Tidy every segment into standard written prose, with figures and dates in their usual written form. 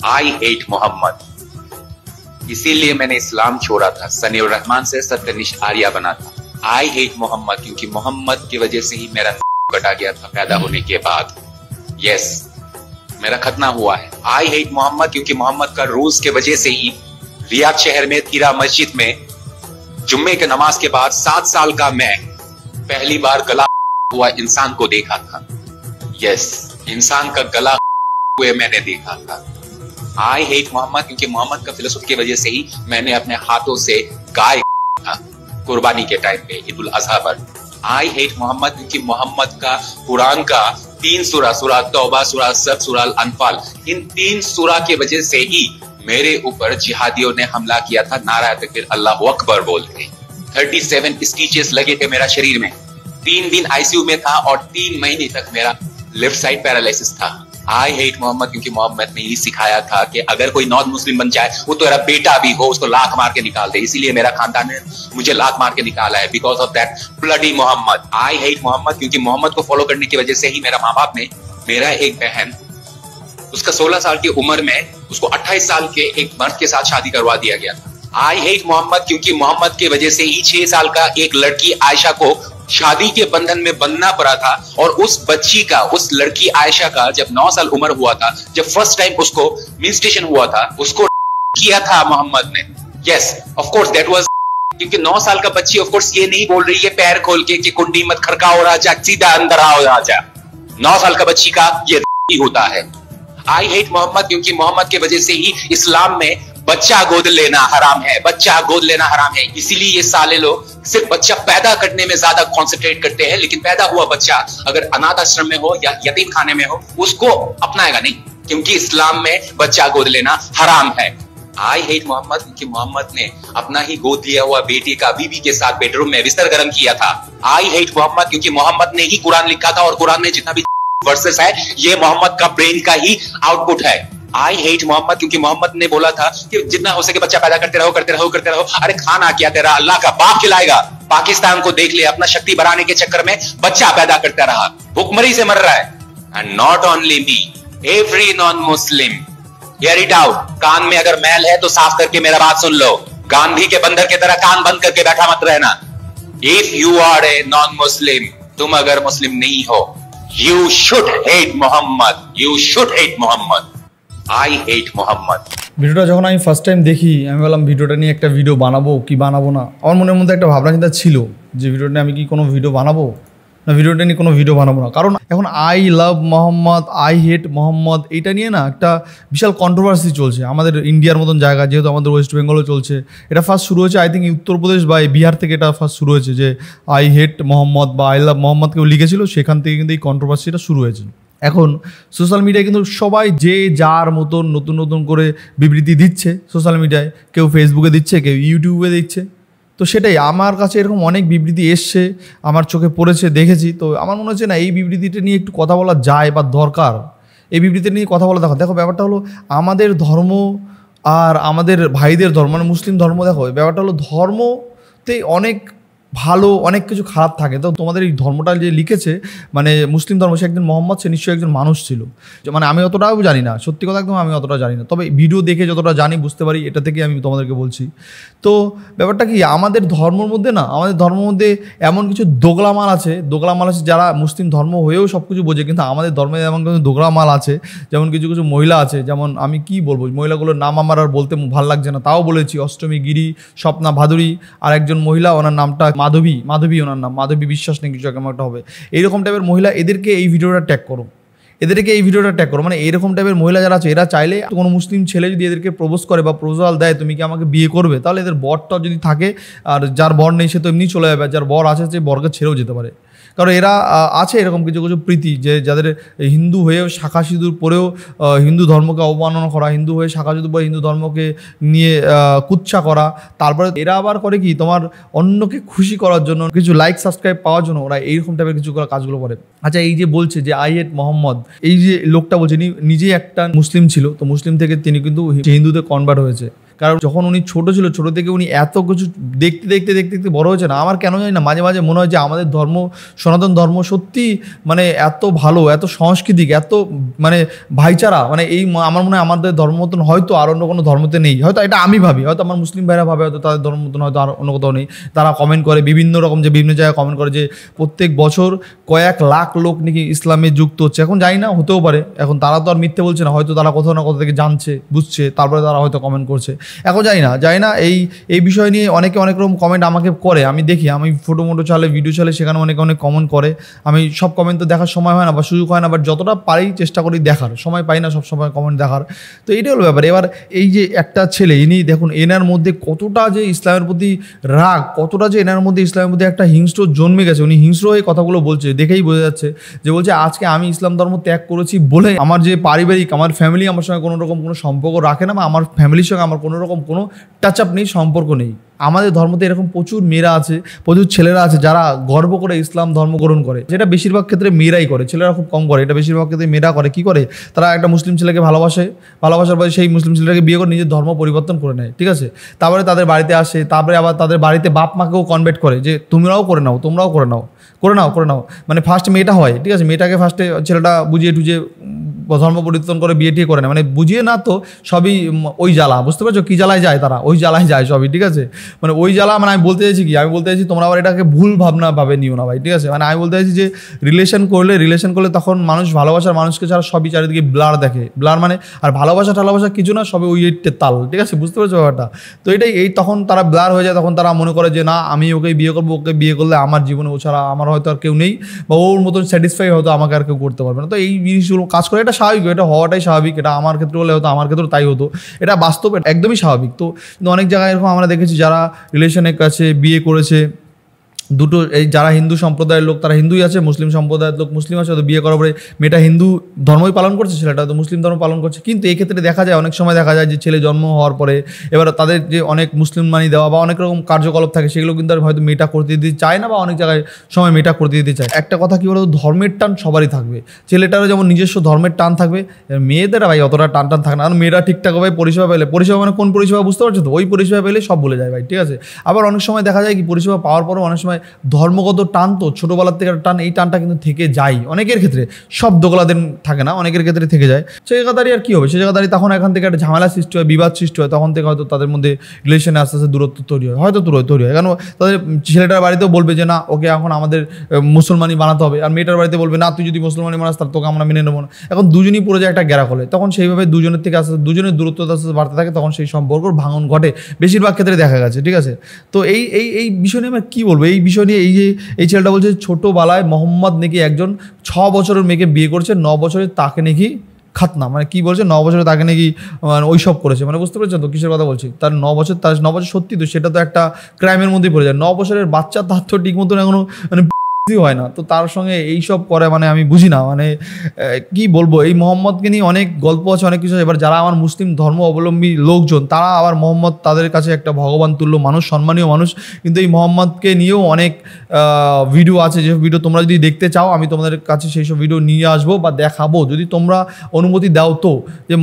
आई hate Mohammad. इसीलिए मैंने इस्लाम छोड़ा था, सनीउर रहमान से सत्यनिष्ठ आर्या बना था। आई हेट मोहम्मद क्योंकि मोहम्मद की वजह से ही मेरा कटा गया था पैदा होने के बाद। यस, मेरा खतना हुआ है। आई हेट मोहम्मद क्योंकि मोहम्मद का रोज के वजह से ही रियाद शहर में तीरा मस्जिद में जुम्मे के नमाज के बाद 7 साल का मैं पहली बार गला हुआ इंसान को देखा था। यस, इंसान का गला हुए मैंने देखा था। आई हेट मोहम्मद क्योंकि मोहम्मद का फिलोसफी की वजह से ही मैंने अपने हाथों से गाय था कुर्बानी के टाइम पे ईद उल अजहा पर। आई हेट मोहम्मद क्योंकि मोहम्मद का कुरान का 3 सूरा, सूरा तौबा, सूरा सफ, सूरा अनफाल, इन 3 सूरा के वजह से ही मेरे ऊपर जिहादियों ने हमला किया था। नारा तकबीर अल्लाहु अकबर बोलते 37 स्टिचेस लगे थे मेरा शरीर में। 3 दिन आईसीयू में था और 3 महीने तक मेरा लेफ्ट साइड पैरालिसिस था। आई हेट मोहम्मद क्योंकि मोहम्मद ने यही सिखाया था कि अगर कोई नॉन मुस्लिम बन जाए, वो तो मेरा बेटा भी हो, उसको लात मार के निकाल दे। इसीलिए मेरा खानदान ने मुझे लात मार के निकाला है, because of that bloody Mohammed. I hate Mohammed क्योंकि मोहम्मद को फॉलो करने की वजह से ही मेरा माँ बाप ने, मेरा एक बहन, उसका 16 साल की उम्र में उसको 28 साल के एक मर्द के साथ शादी करवा दिया गया था। आई हेट मोहम्मद क्योंकि मोहम्मद की वजह से ही 6 साल का एक लड़की आयशा को शादी के बंधन में बंधना पड़ा था। और उस बच्ची का, उस लड़की आयशा का जब 9 साल उम्र हुआ था, जब फर्स्ट टाइम उसको मेंस्ट्रुएशन हुआ था, उसको किया था मोहम्मद ने। Yes, of course that was क्योंकि 9 साल का बच्ची ऑफ कोर्स ये नहीं बोल रही है पैर खोल के कि कुंडी मत खड़काओ राजा, सीधा अंदर आओ राजा। 9 साल का बच्ची का ये होता है। आई हेट मोहम्मद क्योंकि मोहम्मद के वजह से ही इस्लाम में बच्चा गोद लेना हराम है, बच्चा गोद लेना हराम है। इसीलिए ये साले लोग सिर्फ बच्चा पैदा करने में ज्यादा कॉन्सेंट्रेट करते हैं, लेकिन पैदा हुआ बच्चा अगर अनाथ आश्रम में हो या यतीम खाने में हो, उसको अपनाएगा नहीं, क्योंकि इस्लाम में बच्चा गोद लेना हराम है। आई हेट मोहम्मद क्योंकि मोहम्मद ने अपना ही गोद लिया हुआ बेटे का बीवी के साथ बेडरूम में बिस्तर गर्म किया था। आई हेट मोहम्मद क्योंकि मोहम्मद ने ही कुरान लिखा था और कुरान में जितना भी वर्सेस है ये मोहम्मद का ब्रेन का ही आउटपुट है। आई हेट मोहम्मद क्योंकि मोहम्मद ने बोला था कि जितना हो सके बच्चा पैदा करते रहो, करते रहो, करते रहो। अरे खाना क्या तेरा अल्लाह का बाप खिलाएगा। पाकिस्तान को देख ले, अपना शक्ति बढ़ाने के चक्कर में बच्चा पैदा करता रहा, भुखमरी से मर रहा है। And not only me, every non Muslim, hear it out. कान में अगर मैल है तो साफ करके मेरा बात सुन लो। गांधी के बंदर की तरह कान बंद करके बैठा मत रहना। If you are a non Muslim, तुम अगर मुस्लिम नहीं हो, you should hate Muhammad, you should hate Muhammad, I hate Muhammad। ভিডিওটা যখন আমি ফার্স্ট টাইম দেখি, আমি বললাম ভিডিওটা নিয়ে একটা ভিডিও বানাবো কি বানাবো না। আমার মনের মধ্যে একটা ভাবনা চিন্তা ছিল যে ভিডিওটা নিয়ে আমি কি কোনো ভিডিও বানাবো না, ভিডিওটা নিয়ে কোনো ভিডিও বানাবো না। কারণ এখন I love Mohammad, I hate Mohammad, এটা নিয়ে না একটা বিশাল কন্ট্রোভার্সি চলছে আমাদের ইন্ডিয়ার মতন জায়গা, যেহেতু আমাদের ওয়েস্ট বেঙ্গলও চলছে। এটা ফার্স্ট শুরু হয়েছে আই থিঙ্ক উত্তরপ্রদেশ বা বিহার থেকে এটা ফার্স্ট শুরু হয়েছে, যে আই হেট মোহাম্মদ বা আই লাভ মোহাম্মদ কেউ লিখেছিল, সেখান থেকে কিন্তু এই কন্ট্রোভার্সিটা শুরু হয়েছে। এখন সোশ্যাল মিডিয়ায় কিন্তু সবাই যে যার মতন নতুন নতুন করে বিবৃতি দিচ্ছে সোশ্যাল মিডিয়ায়, কেউ ফেসবুকে দিচ্ছে, কেউ ইউটিউবে দিচ্ছে। তো সেটাই আমার কাছে এরকম অনেক বিবৃতি এসছে, আমার চোখে পড়েছে, দেখেছি। তো আমার মনে হচ্ছে না এই বিবৃতিটা নিয়ে একটু কথা বলা যায় বা দরকার, এই বিবৃতি নিয়ে কথা বলা দেখো। ব্যাপারটা হলো আমাদের ধর্ম আর আমাদের ভাইদের ধর্ম মানে মুসলিম ধর্ম, দেখো ব্যাপারটা হলো ধর্মতে অনেক ভালো অনেক কিছু খারাপ থাকে। তো তোমাদের এই ধর্মটা যে লিখেছে মানে মুসলিম ধর্ম, সে একজন মোহাম্মদ, সে নিশ্চয়ই একজন মানুষ ছিল। মানে আমি অতটাও জানি না, সত্যি কথা একদম আমি অতটা জানি না, তবে ভিডিও দেখে যতটা জানি বুঝতে পারি, এটা থেকে আমি তোমাদেরকে বলছি। তো ব্যাপারটা কি, আমাদের ধর্মের মধ্যে না, আমাদের ধর্মের মধ্যে এমন কিছু দোগলামাল আছে যারা মুসলিম ধর্ম হয়েও সব কিছু বোঝে, কিন্তু আমাদের ধর্মে এমন কিছু দোগলামাল আছে, যেমন কিছু কিছু মহিলা আছে, যেমন আমি কি বলবো, মহিলাগুলোর নাম আমার আর বলতে ভালো লাগছে না, তাও বলেছি। অষ্টমী গিরি, স্বপ্না ভাদুরী, আর একজন মহিলা, ওনার নামটা মাধবী, ওনার নাম মাধবী বিশ্বাস নেই, কিছু কেমন একটা হবে, এইরকম টাইপের মহিলা। এদেরকে এই ভিডিওটা ট্যাগ করো, মানে এইরকম টাইপের মহিলা যারা আছে, এরা চাইলে কোনো মুসলিম ছেলে যদি এদেরকে প্রপোজ করে বা প্রপোজাল দেয় তুমি কি আমাকে বিয়ে করবে, তাহলে এদের বরটা যদি থাকে, আর যার বর নেই সে তো এমনি চলে যাবে, যার বর আছে সে বরকে ছেড়েও যেতে পারে। কারণ এরা আছে এরকম কিছু কিছু প্রীতি, যে যাদের হিন্দু হয়েও শাখা সিঁদুর পরেও হিন্দু ধর্মকে অবমাননা করা, হিন্দু হয়ে শাখা সিঁদুর পরে হিন্দু ধর্মকে নিয়ে কুৎসা করা। তারপরে এরা আবার করে কি, তোমার অন্যকে খুশি করার জন্য, কিছু লাইক সাবস্ক্রাইব পাওয়ার জন্য ওরা এইরকম টাইপের কিছু কাজগুলো করে। আচ্ছা, এই যে বলছে যে আই হেট মোহাম্মদ, এই যে লোকটা বলছে নিজেই একটা মুসলিম ছিল, তো মুসলিম থেকে তিনি কিন্তু হিন্দুতে কনভার্ট হয়েছে। কারণ যখন উনি ছোট ছিল, ছোট থেকে উনি এত কিছু দেখতে দেখতে দেখতে দেখতে বড় হয়েছে না, আমার কেন জানি না মাঝে মাঝে মনে হয় যে আমাদের ধর্ম, সনাতন ধর্ম সত্যি মানে এত ভালো, এত সাংস্কৃতিক, এত মানে ভাইচারা, মানে এই আমার মনে হয় আমাদের ধর্ম মতন হয়তো আর অন্য কোনো ধর্মতে নেই। হয়তো এটা আমি ভাবি, হয়তো আমার মুসলিম ভাইরা ভাবে হয়তো তাদের ধর্ম মতন হয়তো আর অন্য কোথাও নেই। তারা কমেন্ট করে বিভিন্ন রকম, যে বিভিন্ন জায়গায় কমেন্ট করে যে প্রত্যেক বছর কয়েক লাখ লোক নাকি ইসলামে যুক্ত হচ্ছে। এখন জানি না, হতেও পারে, এখন তারা তো আর মিথ্যে বলছে না, হয়তো তারা কোথাও না কোথাও থেকে জানছে, বুঝছে, তারপরে তারা হয়তো কমেন্ট করছে। এখন জানি না এই বিষয় নিয়ে অনেকে অনেক রকম কমেন্ট আমাকে করে, আমি দেখি, আমি ফটো চালে, ভিডিও চালে, সেখানে অনেক কমেন্ট করে। আমি সব কমেন্ট তো দেখার সময় হয় না বা সুযোগ হয় না, বাট যতটা পারি চেষ্টা করি দেখার, সময় পাই না সব সময় কমেন্ট দেখার। তো এইটাই হলো ব্যাপার। এবার এই যে একটা ছেলে, ইনি দেখুন এনার মধ্যে কতটা যে ইসলামের প্রতি রাগ, কতটা যে এনার মধ্যে ইসলামের মধ্যে একটা হিংস্র জন্মে গেছে। উনি হিংস্র হয়ে কথাগুলো বলছে, দেখেই বোঝা যাচ্ছে যে বলছে আজকে আমি ইসলাম ধর্ম ত্যাগ করেছি বলে আমার যে পারিবারিক, আমার ফ্যামিলি আমার সঙ্গে কোনো রকম কোনো সম্পর্ক রাখে না, বা আমার ফ্যামিলির সঙ্গে আমার কোনো রকম কোনো টাচ আপ নেই, সম্পর্ক নেই। আমাদের ধর্মতে এরকম প্রচুর মেয়েরা আছে, প্রচুর ছেলেরা আছে যারা গর্ব করে ইসলাম ধর্ম গ্রহণ করে, যেটা বেশিরভাগ ক্ষেত্রে মেয়েরাই করে, ছেলেরা খুব কম করে। এটা বেশিরভাগ ক্ষেত্রে মেয়েরা করে। কি করে? তারা একটা মুসলিম ছেলেকে ভালোবাসার পরে সেই মুসলিম ছেলেটাকে বিয়ে করে নিজের ধর্ম পরিবর্তন করে নেয়, ঠিক আছে? তারপরে তাদের বাড়িতে আসে, তারপরে আবার তাদের বাড়িতে বাপ মাকেও কনভার্ট করে যে তোমরাও করে নাও। মানে ফার্স্ট মেয়েটা হয়, ঠিক আছে, মেয়েটাকে ফার্স্টে ছেলেটা বুঝিয়ে টুঝিয়ে ধর্ম পরিবর্তন করে বিয়ে টিয়ে করে না, মানে বুঝিয়ে না তো সবই ওই জ্বালা, বুঝতে পারছো কি জ্বালায় যায় তারা? ওই জ্বালায় যায় সবই, ঠিক আছে? মানে ওই জ্বালা, মানে আমি বলতে চাইছি কি, আমি বলতে চাইছি তোমরা আবার এটাকে ভুল ভাবে নিও না ভাই, ঠিক আছে? মানে আমি বলতে চাইছি যে রিলেশন করলে তখন মানুষ ভালোবাসার মানুষকে ছাড়া সবই চারিদিকে ব্লার দেখে, ব্লার মানে, আর ভালোবাসা কিছু না, সবই ওই তাল, ঠিক আছে? বুঝতে পারছো ব্যাপারটা? তো এটাই, তখন তারা ব্লার হয়ে যায়, তখন তারা মনে করে যে না আমি ওকে বিয়ে করবো, ওকে বিয়ে করলে আমার জীবনে ও ছাড়া আমার হয়তো আর কেউ নেই, বা ওর মতন স্যাটিসফাই হয়তো আমাকে আর কেউ করতে পারবে না। তো এই জিনিসগুলো কাজ করে, এটা স্বাভাবিক, এটা হওয়াটাই স্বাভাবিক। এটা আমার ক্ষেত্রে হলে হতো, আমার ক্ষেত্রে তাই হতো, এটা বাস্তব, একদমই স্বাভাবিক। তো কিন্তু অনেক জায়গায় এরকম আমরা দেখেছি যারা রিলেশনের কাছে বিয়ে করেছে, দুটো, এই যারা হিন্দু সম্প্রদায়ের লোক তারা হিন্দুই আছে, মুসলিম সম্প্রদায়ের লোক মুসলিম আছে, তো বিয়ে করার পরে মেয়েটা হিন্দু ধর্মই পালন করছে, ছেলেটা তো মুসলিম ধর্ম পালন করছে। কিন্তু এই ক্ষেত্রে দেখা যায়, অনেক সময় দেখা যায় যে ছেলে জন্ম হওয়ার পরে এবার তাদের যে অনেক মুসলিম মানি দেওয়া বা অনেক রকম কার্যকলাপ থাকে, সেগুলো কিন্তু আর হয়তো মেয়েটা করতে দিতে চায় না, বা অনেক জায়গায় সময় মেয়েটা করতে দিতে চায়। একটা কথা কি বলতো, ধর্মের টান সবারই থাকবে, ছেলেটারও যেমন নিজস্ব ধর্মের টান থাকবে, মেয়েদের ভাই অতটা টান থাকে না। কারণ মেয়েরা ঠিকঠাকভাবে পরিষেবা পেলে, পরিষেবা মানে কোন পরিষেবা বুঝতে পারছো তো, ওই পরিষেবা পেলে সব ভুলে যায় ভাই, ঠিক আছে? আবার অনেক সময় দেখা যায় কি, পরিষেবা পাওয়ার পরেও অনেক সময় ধর্মগত টান, তো ছোটবেলার থেকে টান, এই টানটা কিন্তু থেকে যায় অনেকের ক্ষেত্রে, সব দোগলাদের থাকে না, অনেকের ক্ষেত্রে থেকে যায়। সে জায়গা দাঁড়িয়ে আর কি হবে, সে জায়গা দাঁড়িয়ে তখন এখান থেকে একটা ঝামেলা সৃষ্টি হয়, বিবাদ সৃষ্টি হয়, তখন থেকে হয়তো তাদের মধ্যে রিলেশনে আস্তে আস্তে দূরত্ব তৈরি হয়, হয়তো তৈরি হয়। কেন তাদের ছেলেটার বাড়িতেও বলবে যে না ওকে এখন আমাদের মুসলমানই বানাতে হবে, আর মেয়েটার বাড়িতে বলবে না তুই যদি মুসলমানই বানাস তার তোকে আমরা মেনে নেবো না। এখন দুজনই পড়ে যায় একটা গ্যারা খোলে, তখন সেইভাবে দুজনের থেকে আস্তে দুজনের দূরত্ব আস্তে আস্তে বাড়তে থাকে, তখন সেই সম্পর্কর ভাঙন ঘটে, বেশিরভাগ ক্ষেত্রে দেখা গেছে, ঠিক আছে? তো এই বিষয় নিয়ে আমরা কী বলবো, এই বিষয় নিয়ে এই ছেলেটা বলছে ছোটোবেলায় মোহাম্মদ নাকি একজন 6 বছরের মেয়েকে বিয়ে করছে, 9 বছরে তাকে নাকি খাতনা, মানে কি বলছে 9 বছরে তাকে নাকি মানে ওইসব করেছে, মানে বুঝতে পারছো তো কিসের কথা বলছি? তার 9 বছর সত্যি তো সেটা তো একটা ক্রাইমের মধ্যেই পড়ে যায়। 9 বছরের বাচ্চা, তার তো ঠিক মতন এখনো মানে হয় না, তো তার সঙ্গে এইসব করে, মানে আমি বুঝি না, মানে কি বলবো। এই মোহাম্মদকে নিয়ে অনেক গল্প আছে, অনেক কিছু। এবার যারা আমার মুসলিম ধর্ম অবলম্বী লোকজন, তারা আবার মোহাম্মদ তাদের কাছে একটা ভগবান তুল্য মানুষ, সম্মানীয় মানুষ। কিন্তু এই মোহাম্মদকে নিয়েও অনেক ভিডিও আছে, যে ভিডিও তোমরা যদি দেখতে চাও আমি তোমাদের কাছে সেই সব ভিডিও নিয়ে আসবো বা দেখাবো, যদি তোমরা অনুমতি দাও তো, যে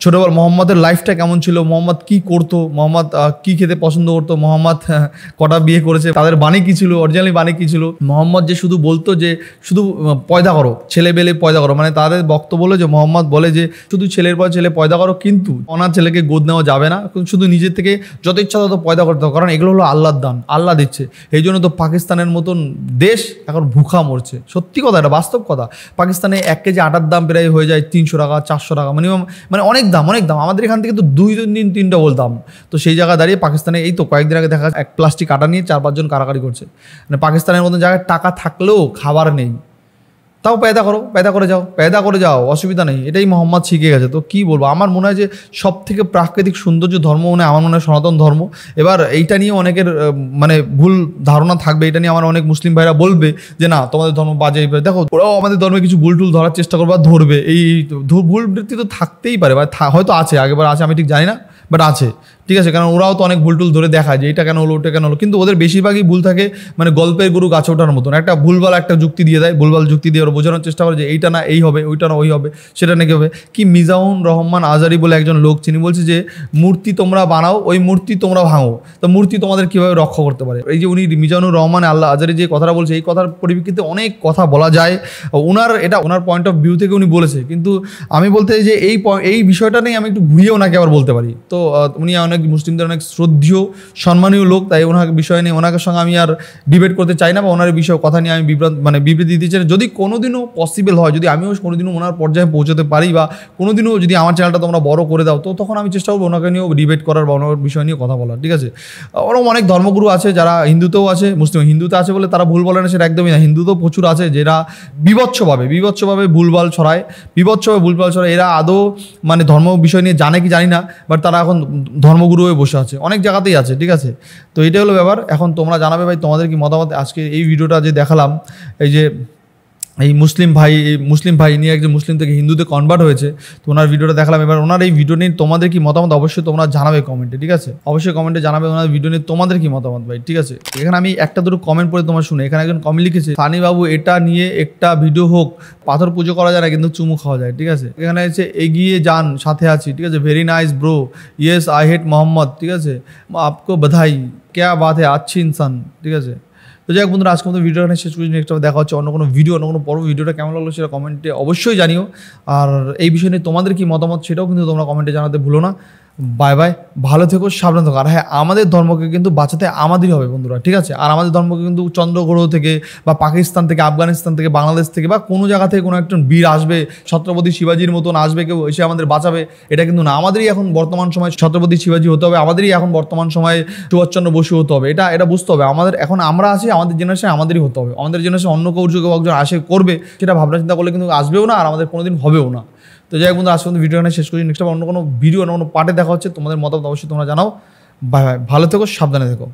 ছোটোবেলা মোহাম্মদের লাইফটা কেমন ছিল, মোহাম্মদ কি করতো, মোহাম্মদ কি খেতে পছন্দ করতো, মোহাম্মদ কটা বিয়ে করেছে, তাদের বাণী কী ছিল, অরিজিনালি বাণী কী ছিল। মোহাম্মদ যে শুধু বলতো যে শুধু পয়দা করো, ছেলেবেলে পয়দা করো, মানে তাদের বক্তব্য বলে যে মোহাম্মদ বলে যে শুধু ছেলের পর ছেলে পয়দা করো, কিন্তু অনাথ ছেলেকে গোদ নেওয়া যাবে না, শুধু নিজের থেকে যত ইচ্ছা তত পয়দা করতে হবে, কারণ এগুলো হলো আল্লাহর দান, আল্লাহ দিচ্ছে। এই জন্য তো পাকিস্তানের মতন দেশ এখন ভুখা মরছে, সত্যি কথা, এটা বাস্তব কথা। পাকিস্তানে 1 কেজি আটার দাম প্রায় হয়ে যায় 300 টাকা 400 টাকা মিনিমাম, মানে অনেক দাম। আমাদের এখান থেকে তো 2-3 ডবল দাম। তো সেই জায়গা দাঁড়িয়ে পাকিস্তানে এই তো কয়েকদিন আগে দেখা এক প্লাস্টিক আটা নিয়ে 4-5 জন কারাকারি করছে। মানে পাকিস্তানের মতন জায়গায় টাকা থাকলেও খাবার নেই, তাও পেদা করে যাও, অসুবিধা নেই। এটাই মোহাম্মদ শিখে গেছে। তো কী বলবো, আমার মনে হয় যে সব থেকে প্রাকৃতিক সৌন্দর্য ধর্ম মনে হয় আমার মনে হয় সনাতন ধর্ম। এবার এইটা নিয়ে অনেকের মানে ভুল ধারণা থাকবে, এটা নিয়ে আমার অনেক মুসলিম ভাইরা বলবে যে না তোমাদের ধর্ম বাজে। দেখো ওরাও আমাদের ধর্মে কিছু ভুল টুল ধরার চেষ্টা করবে, ধরবে, এই ভুল বৃত্তি তো থাকতেই পারে, বা হয়তো আছে, আগেবার আছে আমি ঠিক জানি না, বাট আছে, ঠিক আছে? কারণ ওরাও তো অনেক ভুল টুল ধরে দেখায় যে এটা কেন হলো ওটা কেন হলো, কিন্তু ওদের বেশিরভাগই ভুল থাকে মানে গল্পের গরু গাছে ওঠার মতন, একটা ভুলভাল একটা যুক্তি দিয়ে দেয়, ভুলভাল যুক্তি দিয়ে ধরো বোঝানোর চেষ্টা করে যে এইটা না এই হবে, ওইটা না ওই হবে, সেটা নাকি হবে। কি মিজাউর রহমান আজারি বলে একজন লোক, তিনি বলছে যে মূর্তি তোমরা বানাও, ওই মূর্তি তোমরা ভাঙো, তো মূর্তি তোমাদের কীভাবে রক্ষা করতে পারে। এই যে উনি মিজানুর রহমান আল্লাহ আজারি যে কথাটা বলছে, এই কথার পরিপ্রেক্ষিতে অনেক কথা বলা যায়। ওনার পয়েন্ট অফ ভিউ থেকে উনি বলেছে, কিন্তু আমি বলতে যে এই বিষয়টা নিয়ে আমি একটু ঘুরিয়ে ওনাকে আবার বলতে পারি। তো উনি অনেক মুসলিমদের অনেক শ্রদ্ধেয় সম্মানীয় লোক, তাই ওনার বিষয় নিয়ে ওনার সঙ্গে আমি আর ডিবেট করতে চাই না, বা ওনার বিষয়ে কথা নিয়ে আমি বিবৃতি দিতে চাই। যদি কোনোদিনও পসিবল হয়, যদি আমিও কোনোদিনও ওনার পর্যায়ে পৌঁছতে পারি, বা কোনোদিনও যদি আমার চ্যানেলটা তোমরা বড় করে দাও, তো তখন আমি চেষ্টা করবো ওনাকে নিয়েও ডিবেট করার বা ওনার বিষয় নিয়ে কথা বলার, ঠিক আছে। ওরকম অনেক ধর্মগুরু আছে যারা হিন্দুতেও আছে, হিন্দুতে আছে বলে তারা ভুল বলে না, সেটা একদমই না। হিন্দুতেও প্রচুর আছে যারা বিভৎসভাবে ভুলভাল ছড়ায়, এরা আদৌ মানে ধর্ম বিষয় নিয়ে জানে কি জানি না, বাট তারা এখন ধর্মগুরু হয়ে বসে আছে, অনেক জায়গাতেই আছে, ঠিক আছে। তো এটাই হলো ব্যাপার। এখন তোমরা জানাবে ভাই তোমাদের কি মতামত। আজকে এই ভিডিওটা যে দেখালাম, এই যে এই মুসলিম ভাই নিয়ে একজন মুসলিম থেকে হিন্দুতে কনভার্ট হয়েছে, তো ওনার ভিডিওটা দেখালাম। এবার ওনার এই ভিডিও নিয়ে তোমাদের কি মতামত অবশ্যই তোমরা জানাবে কমেন্টে, ঠিক আছে। অবশ্যই কমেন্টে জানাবে ওনার ভিডিও নিয়ে তোমাদের কি মতামত ভাই, ঠিক আছে। এখানে আমি একটা দুটো কমেন্ট পড়ে তোমার শুনে, এখানে একজন কমেন্ট লিখেছে, সানি বাবু এটা নিয়ে একটা ভিডিও হোক, পাথর পুজো করা যায় না কিন্তু চুমু খাওয়া যায়, ঠিক আছে। এখানে হচ্ছে এগিয়ে যান, সাথে আছি, ঠিক আছে। Very nice bro, yes I hate Mohammad, ঠিক আছে। আপকো বধাই, ক্যা বাত হ্যায়, আচ্ছি ইনসান, ঠিক আছে। তো যাই হোক বন্ধুরা, আজকে মতো ভিডিওটা শেষ করি। নেক্সট দেখা হচ্ছে অন্য কোনো পর্ব। ভিডিওটা কেমন লাগলো সেটা কমেন্টে অবশ্যই জানিও। আর এই বিষয় নিয়ে তোমাদের কি মতামত সেটাও কিন্তু তোমরা কমেন্টে জানাতে ভুলো না। বাই বাই, ভালো থেকো, সাবধান থেকো। আর হ্যাঁ, আমাদের ধর্মকে কিন্তু বাঁচাতে আমাদেরই হবে বন্ধুরা, ঠিক আছে। আর আমাদের ধর্মকে কিন্তু চন্দ্রগ্রহ থেকে বা পাকিস্তান থেকে, আফগানিস্তান থেকে, বাংলাদেশ থেকে বা কোনো জায়গা থেকে কোনো একজন বীর আসবে, ছত্রপতি শিবাজির মতন আসবে কেউ, এসে আমাদের বাঁচাবে, এটা কিন্তু না। আমাদেরই এখন বর্তমান সময় ছত্রপতি শিবাজি হতে হবে, আমাদেরই এখন বর্তমান সময়ে সুভাষচন্দ্র বসু হতে হবে, এটা বুঝতে হবে। আমাদের এখন আমরা আছি, আমাদের জেনারেশন আমাদেরই হতে হবে। আমাদের জেনারেশন অন্য কেউ একজন আসে করবে, সেটা ভাবনা চিন্তা করলে কিন্তু আসবেও না, আর আমাদের কোনোদিন হবেও না। তো যাই হোক বন্ধু, আজকে ভিডিও শেষ করি। নেক্সট অন্য কোনো ভিডিও, অন্য কোনো পার্টে দেখা হচ্ছে। তোমাদের মতামত অবশ্যই তোমরা জানাও। বাই বাই, ভালো থেকো, সাবধানে থেকো।